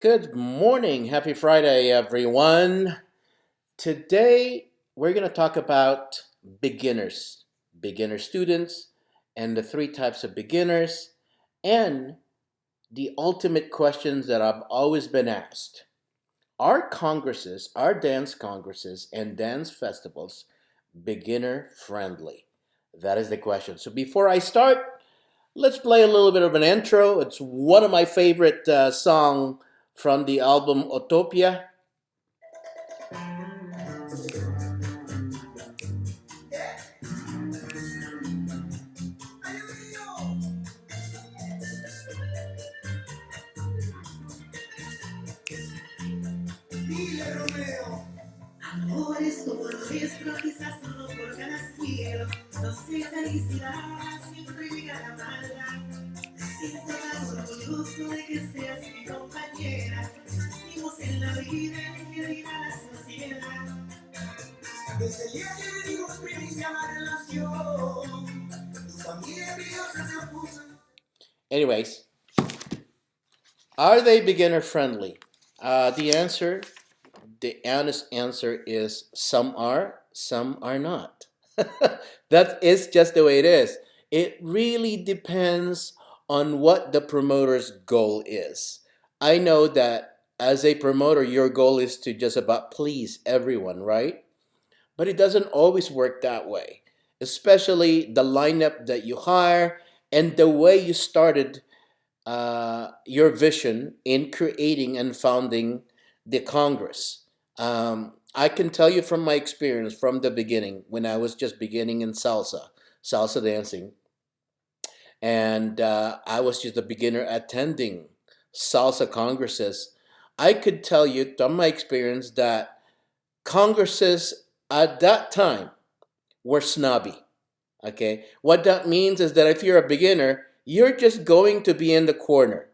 Good morning. Happy Friday, everyone. Today, we're going to talk about beginners, beginner students, and the three types of beginners, and the ultimate questions that I've always been asked. Are congresses, are dance congresses, and dance festivals beginner friendly? That is the question. So before I start, let's play a little bit of an intro. It's one of my favorite song from the album Utopia. Amores como nuestro, quizás solo por cada cielo, no sea felicidad, siempre llega la mala. Siento tan orgulloso de que seas mi compañera. Vivimos en la vida que dirá la sociedad. Desde el día que venimos a iniciar la relación, tu familia y yo se opuso. Anyways, are they beginner friendly? The honest answer is some are not. That is just the way it is. It really depends on what the promoter's goal is. I know that as a promoter, your goal is to just about please everyone, right? But it doesn't always work that way, especially the lineup that you hire and the way you started your vision in creating and founding the Congress. I can tell you from my experience from the beginning, when I was just beginning in salsa dancing, and I was just a beginner attending salsa congresses. I could tell you from my experience that congresses at that time were snobby. Okay, what that means is that if you're a beginner, you're just going to be in the corner.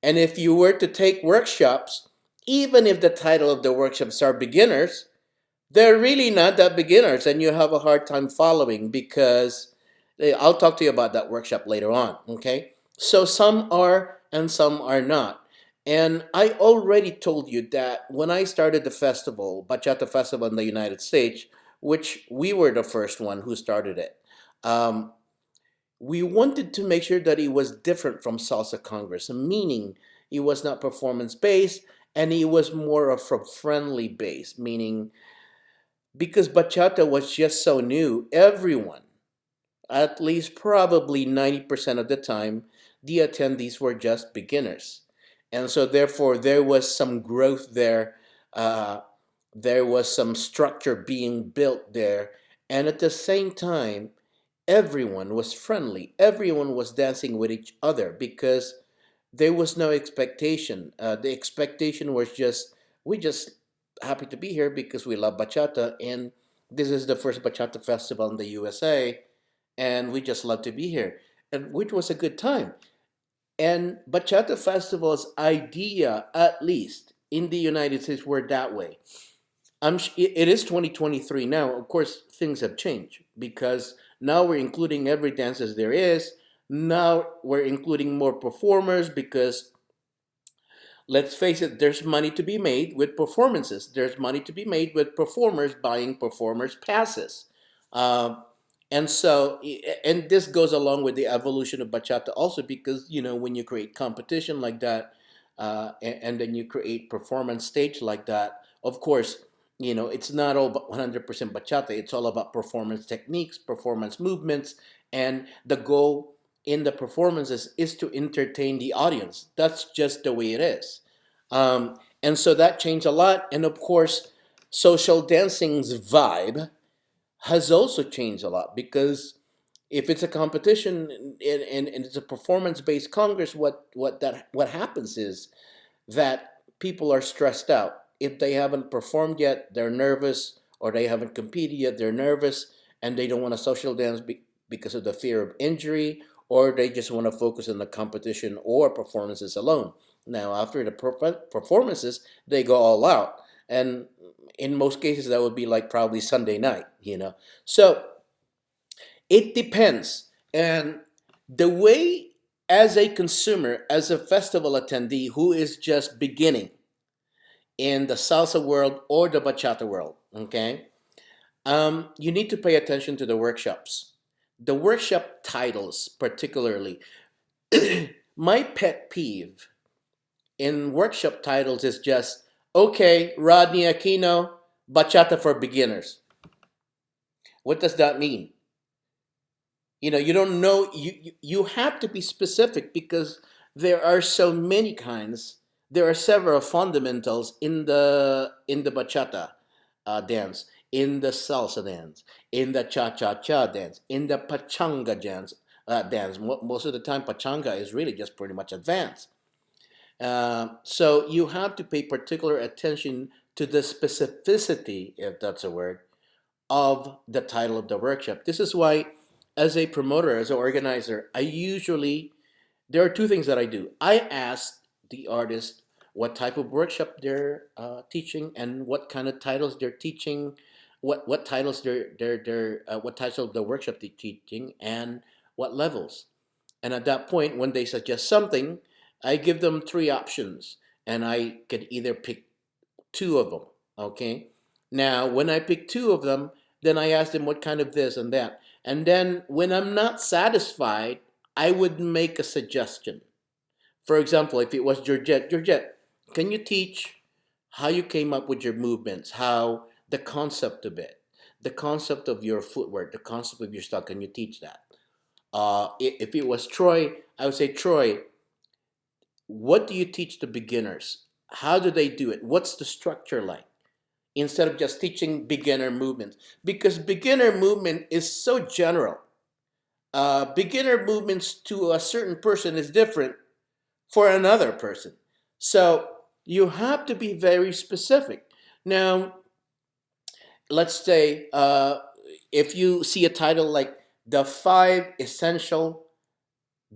And if you were to take workshops, even if the title of the workshops are beginners, they're really not that beginners, and you have a hard time following because I'll talk to you about that workshop later on. Okay, so some are and some are not. And I already told you that when I started the festival, Bachata Festival in the United States, which we were the first one who started it, um, we wanted to make sure that it was different from Salsa Congress, meaning it was not performance based and it was more of a friendly base, meaning because bachata was just so new, everyone, at least probably 90% of the time, the attendees were just beginners. And so, therefore, there was some growth there. Uh, there was some structure being built there. And at the same time, everyone was friendly. Everyone was dancing with each other because there was no expectation. The expectation was just, we just happy to be here because we love bachata. And this is the first bachata festival in the USA and we just love to be here, and which was a good time. And bachata festivals idea, at least in the United States, were that way. It is 2023 now. Of course, things have changed because now we're including every dance as there is. Now we're including more performers because let's face it, there's money to be made with performances. There's money to be made with performers buying performers passes. Uh, and so, and this goes along with the evolution of bachata also because, when you create competition like that, and then you create performance stage like that, of course, it's not all 100% bachata. It's all about performance techniques, performance movements, and the goal in the performances is to entertain the audience. That's just the way it is. And so that changed a lot. And of course, social dancing's vibe has also changed a lot because if it's a competition and it's a performance-based congress, what happens is that people are stressed out. If they haven't performed yet, they're nervous, or they haven't competed yet, they're nervous, and they don't want to social dance because of the fear of injury, or they just want to focus on the competition or performances alone. Now, after the performances, they go all out. And in most cases, that would be like probably Sunday night. So it depends. And the way as a consumer, as a festival attendee who is just beginning in the salsa world or the bachata world, okay, you need to pay attention to the workshops. The workshop titles, particularly, my pet peeve in workshop titles is just, okay, Rodney Aquino, bachata for beginners. What does that mean? You don't know. You have to be specific because there are so many kinds. There are several fundamentals in the bachata dance, in the salsa dance, in the cha cha cha dance, in the pachanga dance. Most of the time, pachanga is really just pretty much advanced. So you have to pay particular attention to the specificity, if that's a word, of the title of the workshop. This is why, as a promoter, as an organizer, there are two things that I do. I ask the artist what type of workshop they're teaching and what kind of titles they're teaching, what titles what title of the workshop they're teaching, and what levels. And at that point, when they suggest something, I give them three options, and I could either pick two of them. Okay. Now, when I pick two of them, then I ask them what kind of this and that. And then when I'm not satisfied, I would make a suggestion. For example, if it was Georgette, can you teach how you came up with your movements, how the concept of it, the concept of your footwork, the concept of your style, can you teach that? If it was Troy, I would say, Troy, what do you teach the beginners? How do they do it? What's the structure like? Instead of just teaching beginner movements, because beginner movement is so general. Beginner movements to a certain person is different for another person. So you have to be very specific. Now, let's say if you see a title like The Five Essential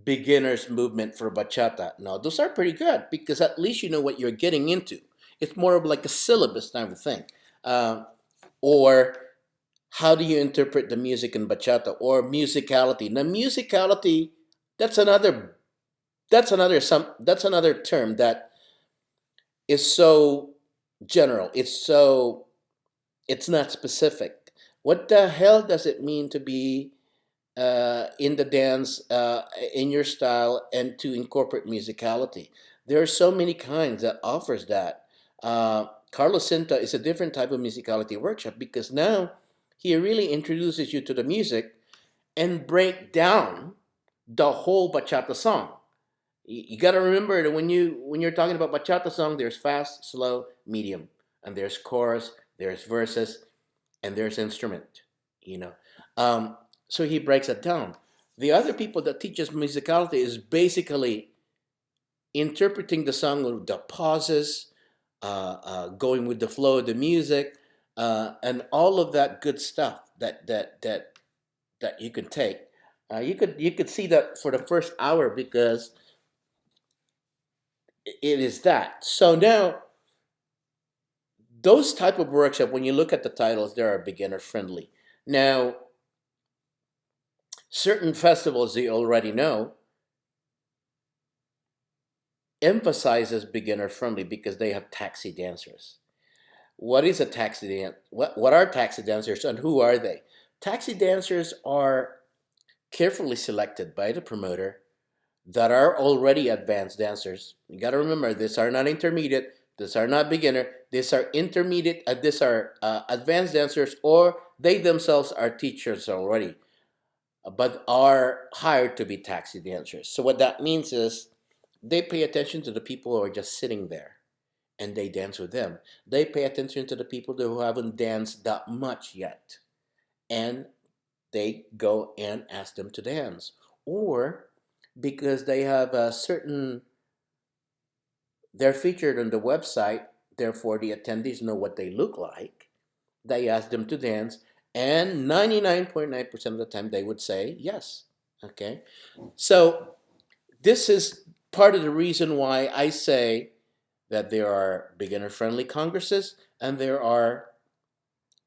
Beginners Movement for Bachata. Now, those are pretty good because at least you know what you're getting into. It's more of like a syllabus type of thing. Uh, or how do you interpret the music in bachata or musicality? Now, musicality, that's another that's another term that is so general. It's not specific. What the hell does it mean to be in the dance, in your style, and to incorporate musicality? There are so many kinds that offers that. Carlos Cinta is a different type of musicality workshop because now he really introduces you to the music and break down the whole bachata song. You got to remember that when you're talking about bachata song, there's fast, slow, medium, and there's chorus, there's verses, and there's instrument. You know, um, so he breaks it down. The other people that teaches musicality is basically interpreting the song with the pauses, going with the flow of the music, and all of that good stuff that you can take. You could see that for the first hour because it is that. So now those type of workshop, when you look at the titles, they are beginner friendly. Now, certain festivals you already know emphasizes beginner friendly because they have taxi dancers. What is a taxi dance? What are taxi dancers and who are they? Taxi dancers are carefully selected by the promoter that are already advanced dancers. You got to remember, these are not intermediate, these are not beginner, these are intermediate, these are advanced dancers, or they themselves are teachers already, but are hired to be taxi dancers. So what that means is they pay attention to the people who are just sitting there and they dance with them. They pay attention to the people who haven't danced that much yet and they go and ask them to dance. Or because they have a certain, they're featured on the website, therefore the attendees know what they look like, they ask them to dance, and 99.9% of the time they would say yes. Okay? So this is part of the reason why I say that there are beginner friendly congresses and there are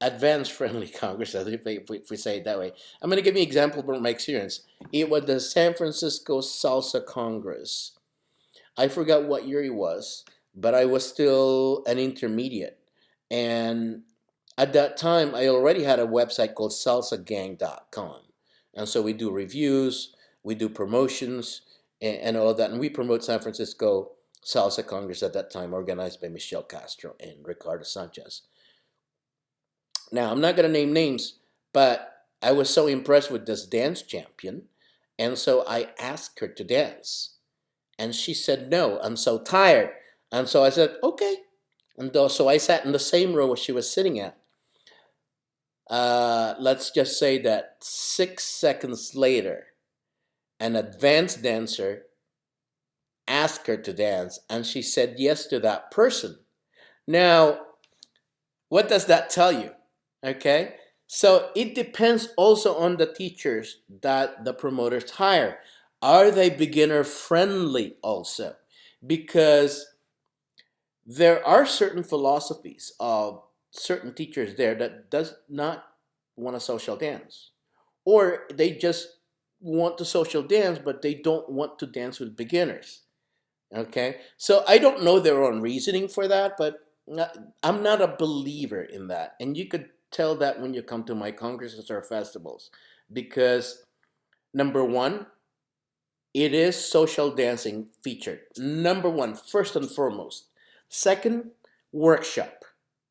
advanced friendly Congress, if we say it that way. I'm going to give you an example from my experience. It was the San Francisco Salsa Congress. I forgot what year it was, but I was still an intermediate. And at that time, I already had a website called salsagang.com. And so we do reviews, we do promotions, and all of that. And we promote San Francisco Salsa Congress at that time, organized by Michelle Castro and Ricardo Sanchez. Now, I'm not going to name names, but I was so impressed with this dance champion. And so I asked her to dance. And she said, no, I'm so tired. And so I said, okay. And so I sat in the same row where she was sitting at. Let's just say that 6 seconds later, an advanced dancer asked her to dance, and she said yes to that person. Now, what does that tell you? Okay? So it depends also on the teachers that the promoters hire. Are they beginner friendly also? Because there are certain philosophies of certain teachers there that does not want a social dance, or they just want to social dance but they don't want to dance with beginners. Okay, so I don't know their own reasoning for that, but I'm not a believer in that, and you could tell that when you come to my congresses or festivals, because number one, it is social dancing featured. Number one, first and foremost. Second, workshop.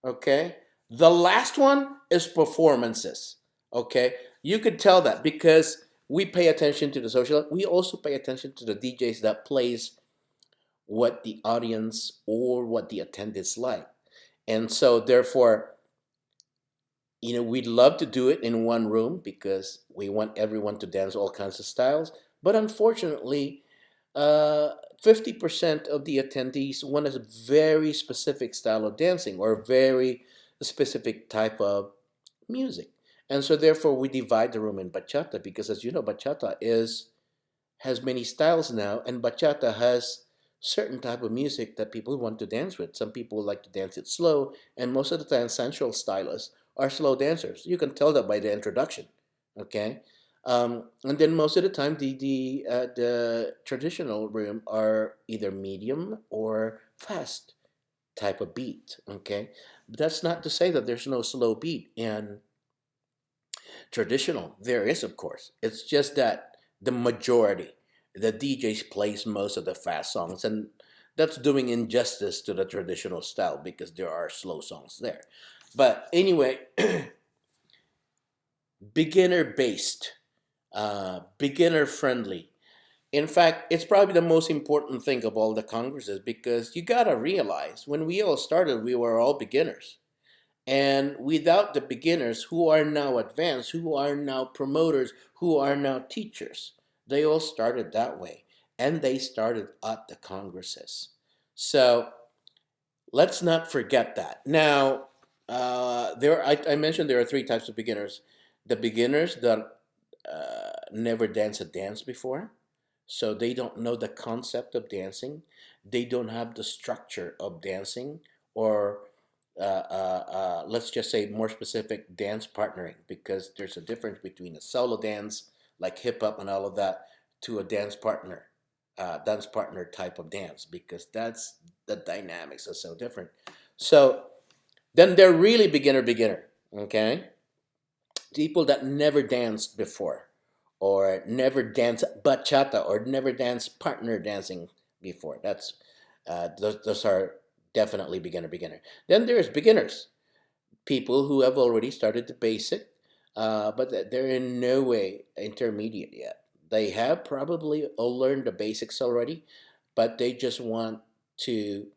Okay. The last one is performances. Okay. You could tell that because we pay attention to the social. We also pay attention to the DJs that plays what the audience or what the attendants like. And so therefore, we'd love to do it in one room because we want everyone to dance all kinds of styles. But unfortunately, 50% of the attendees want a very specific style of dancing or very specific type of music. And so therefore we divide the room in bachata because, as you know, bachata has many styles now, and bachata has certain type of music that people want to dance with. Some people like to dance it slow, and most of the time sensual stylists are slow dancers. You can tell that by the introduction. Okay. And then most of the time, the traditional room are either medium or fast type of beat. Okay, but that's not to say that there's no slow beat in traditional. There is, of course. It's just that the majority, the DJs plays most of the fast songs, and that's doing injustice to the traditional style because there are slow songs there. But anyway, beginner based, beginner friendly. In fact, it's probably the most important thing of all the congresses because you got to realize when we all started, we were all beginners. And without the beginners who are now advanced, who are now promoters, who are now teachers, they all started that way. And they started at the congresses. So let's not forget that. Now, I mentioned there are three types of beginners. The beginners that never danced a dance before, so they don't know the concept of dancing. They don't have the structure of dancing, or let's just say more specific, dance partnering, because there's a difference between a solo dance like hip hop and all of that to a dance partner type of dance, because that's the dynamics are so different. So then they're really beginner, okay? People that never danced before, or never danced bachata, or never danced partner dancing before. Those are definitely beginner. Then there's beginners, people who have already started the basic, but they're in no way intermediate yet. They have probably all learned the basics already, but they just want to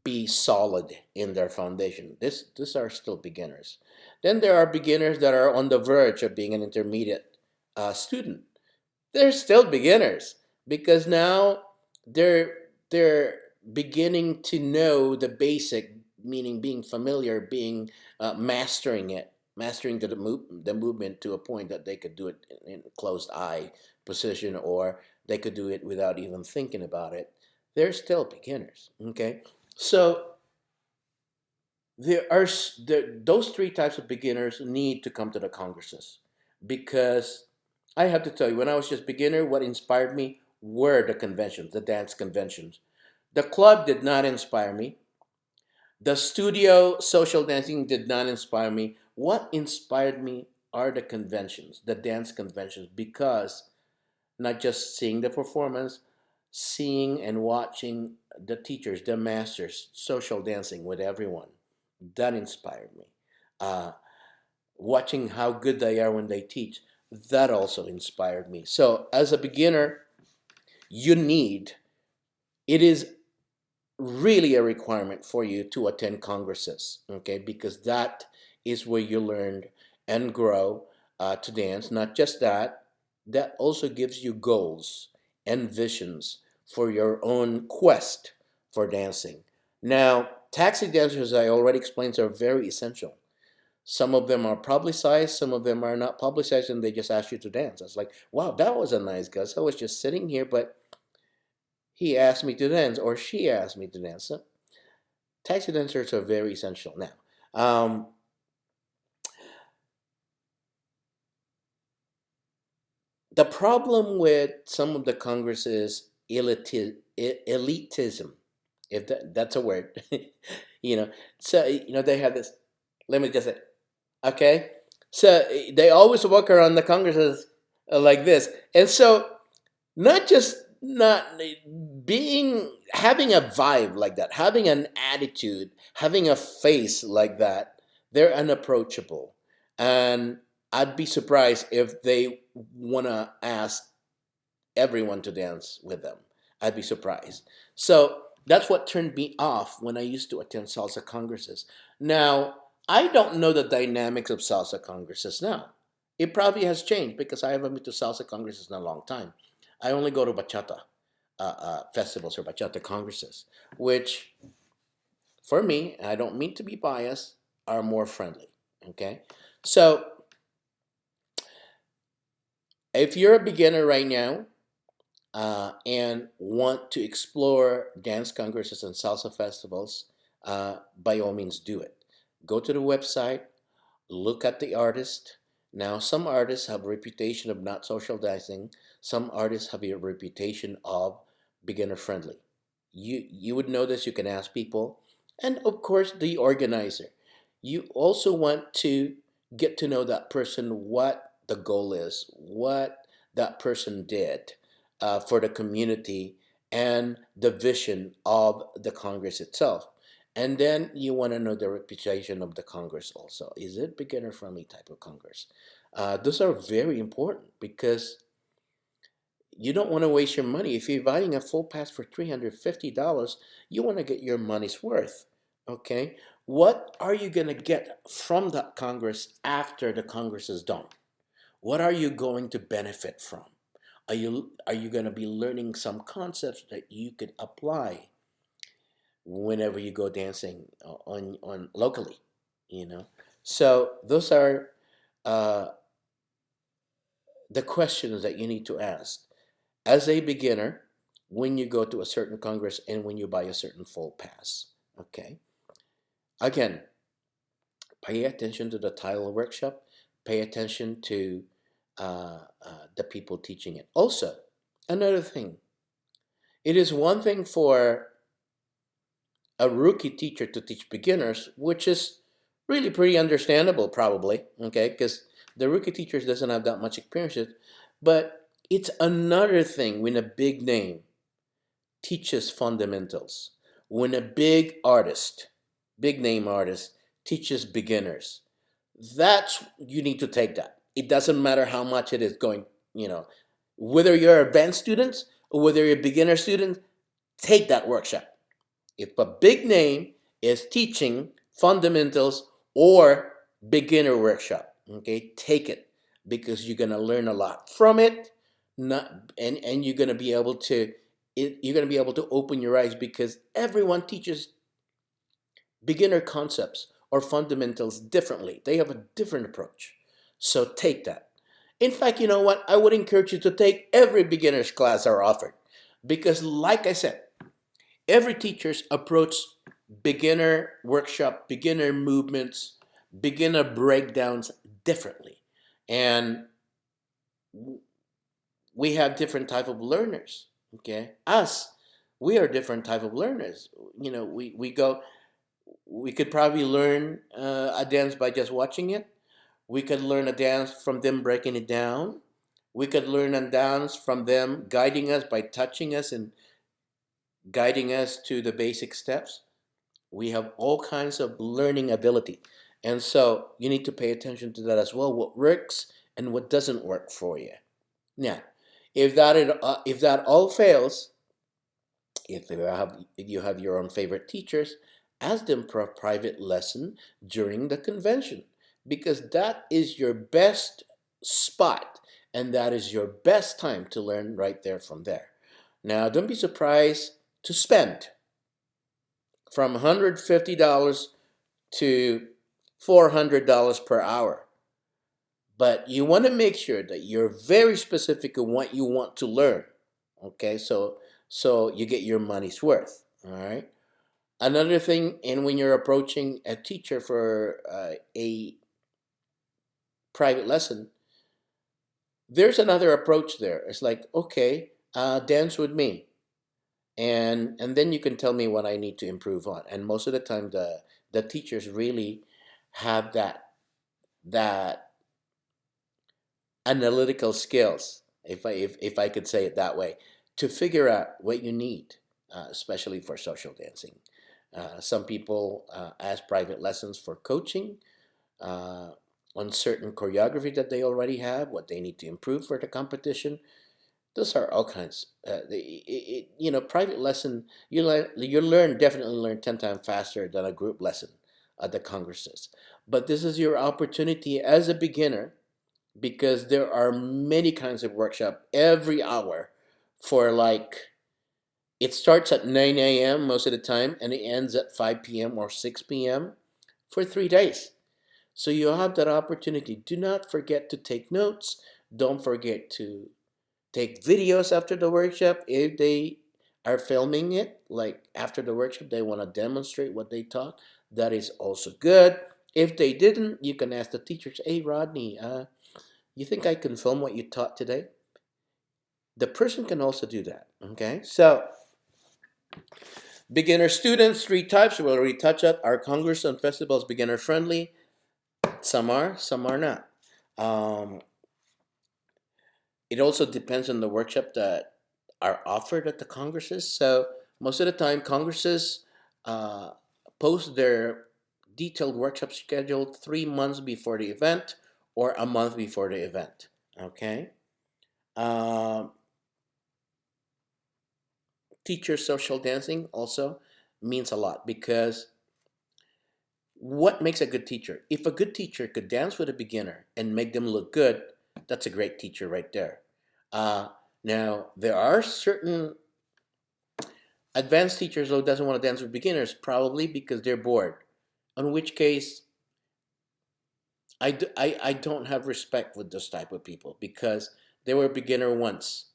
be solid in their foundation. These are still beginners. Then there are beginners that are on the verge of being an intermediate student. They're still beginners because now they're beginning to know the basic, meaning being familiar, being mastering the movement to a point that they could do it in closed eye position, or they could do it without even thinking about it. They're still beginners. Okay, so those three types of beginners need to come to the congresses, because I have to tell you, when I was just beginner, what inspired me were the conventions, the dance conventions. The club did not inspire me. The studio social dancing did not inspire me. What inspired me are the conventions, the dance conventions, because not just seeing the performance, seeing and watching the teachers, the masters, social dancing with everyone, that inspired me. Uh, Watching how good they are when they teach, that also inspired me. So as a beginner, you need, it is really a requirement for you to attend congresses, okay? Because that is where you learn and grow to dance. Not just that, that also gives you goals and visions for your own quest for dancing. Now, taxi dancers, I already explained, are very essential. Some of them are publicized, some of them are not publicized, and they just ask you to dance. I was like, wow, that was a nice guy. So I was just sitting here, but he asked me to dance, or she asked me to dance. So taxi dancers are very essential. Now, the problem with some of the Congress is elitism, if that's a word. you know, so they have this. Let me just say, okay. So they always walk around the Congresses like this, and so not just not being having a vibe like that, having an attitude, having a face like that, they're unapproachable. And I'd be surprised if they want to ask everyone to dance with them. I'd be surprised. So that's what turned me off when I used to attend salsa congresses. Now, I don't know the dynamics of salsa congresses now. It probably has changed because I haven't been to salsa congresses in a long time. I only go to bachata festivals or bachata congresses, which for me, and I don't mean to be biased, are more friendly. Okay? So if you're a beginner right now, and want to explore dance congresses and salsa festivals, by all means do it. Go to the website, look at the artist. Now, some artists have a reputation of not social dancing. Some artists have a reputation of beginner friendly. You would know this. You can ask people, and of course, the organizer. You also want to get to know that person, what the goal is, what that person did for the community, and the vision of the Congress itself. And then you want to know the reputation of the Congress also. Is it beginner friendly type of Congress? Those are very important because you don't want to waste your money. If you're buying a full pass for $350, you want to get your money's worth. Okay? What are you going to get from that Congress after the Congress is done? What are you going to benefit from? Are you going to be learning some concepts that you could apply whenever you go dancing on locally, you know? So those are uh, the questions that you need to ask as a beginner when you go to a certain congress and when you buy a certain full pass. Okay. Again, pay attention to the title of the workshop. Pay attention to the people teaching it. Also, another thing, it is one thing for a rookie teacher to teach beginners, which is really pretty understandable, probably, okay, because the rookie teachers doesn't have that much experience. But it's another thing when a big name teaches fundamentals, when a big name artist, teaches beginners. That's you need to take that. It doesn't matter how much it is going, you know, whether you're advanced students or whether you're a beginner student, take that workshop. If a big name is teaching fundamentals or beginner workshop, okay, take it because you're gonna learn a lot from it. Not and you're gonna be able to you're gonna be able to open your eyes because everyone teaches beginner concepts or fundamentals differently. They have a different approach. So take that. In fact, you know what? I would encourage you to take every beginner's class are offered because, like I said, every teacher's approach beginner workshop, beginner movements, beginner breakdowns differently. And we have different type of learners. Okay, us, we are different type of learners. We could probably learn a dance by just watching it. We could learn a dance from them breaking it down. We could learn a dance from them guiding us by touching us and guiding us to the basic steps. We have all kinds of learning ability. And so you need to pay attention to that as well, what works and what doesn't work for you. Now, if that all fails, if you have your own favorite teachers, ask them for a private lesson during the convention, because that is your best spot and that is your best time to learn right there from there. Now, don't be surprised to spend from $150 to $400 per hour. But you want to make sure that you're very specific in what you want to learn. Okay, so you get your money's worth. All right. Another thing, and when you're approaching a teacher for a private lesson, there's another approach there. It's like, okay, dance with me, and then you can tell me what I need to improve on. And most of the time, the teachers really have that analytical skills, if I could say it that way, to figure out what you need, especially for social dancing. Some people ask private lessons for coaching uh, on certain choreography that they already have, what they need to improve for the competition. Those are all kinds. Private lesson, definitely learn 10 times faster than a group lesson at the congresses. But this is your opportunity as a beginner, because there are many kinds of workshop every hour for, like, it starts at 9 a.m. most of the time and it ends at 5 p.m. or 6 p.m. for 3 days. So you have that opportunity. Do not forget to take notes. Don't forget to take videos after the workshop. If they are filming it, like after the workshop, they want to demonstrate what they taught, that is also good. If they didn't, you can ask the teachers, hey, Rodney, you think I can film what you taught today? The person can also do that. Okay, so beginner students, 3 types. We'll already touch up. Our congress and festivals beginner friendly. Some are not. Um, it also depends on the workshop that are offered at the congresses. So most of the time, congresses uh, post their detailed workshop schedule 3 months before the event or a month before the event. Okay. Um, Teacher social dancing also means a lot, because what makes a good teacher? If a good teacher could dance with a beginner and make them look good, that's a great teacher right there. Uh, Now, there are certain advanced teachers who doesn't want to dance with beginners, probably because they're bored. In which case, I don't have respect with those type of people, because they were a beginner once.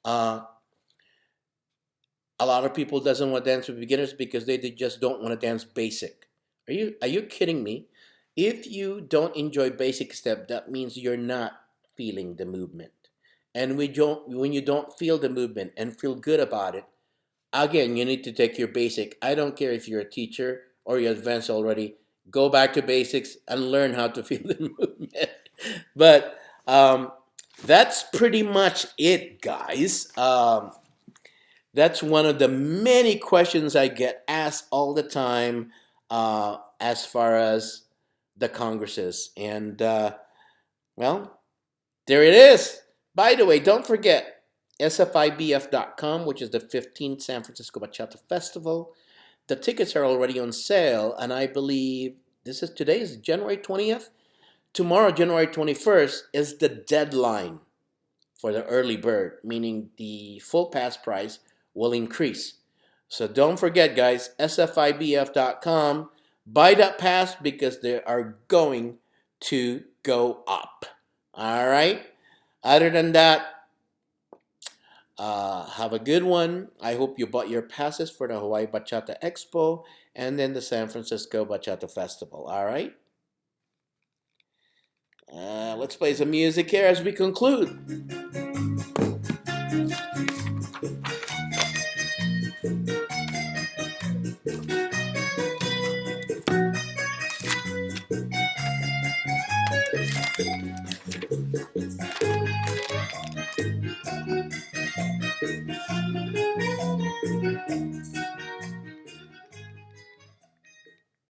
Uh, a lot of people doesn't want to dance with beginners because they just don't want to dance basic. Are you kidding me? If you don't enjoy basic step, that means you're not feeling the movement. And when you don't feel the movement and feel good about it, again, you need to take your basic. I don't care if you're a teacher or you're advanced already. Go back to basics and learn how to feel the movement. But that's pretty much it, guys. That's one of the many questions I get asked all the time, as far as the congresses. And, well, there it is. By the way, don't forget sfibf.com, which is the 15th San Francisco Bachata Festival. The tickets are already on sale, and I believe today is January 20th. Tomorrow, January 21st, is the deadline for the early bird, meaning the full pass price will increase. So don't forget, guys, sfibf.com. Buy that pass, because they are going to go up. All right. Other than that, Have a good one. I hope you bought your passes for the Hawaii Bachata Expo and then the San Francisco Bachata Festival. All right? Let's play some music here as we conclude.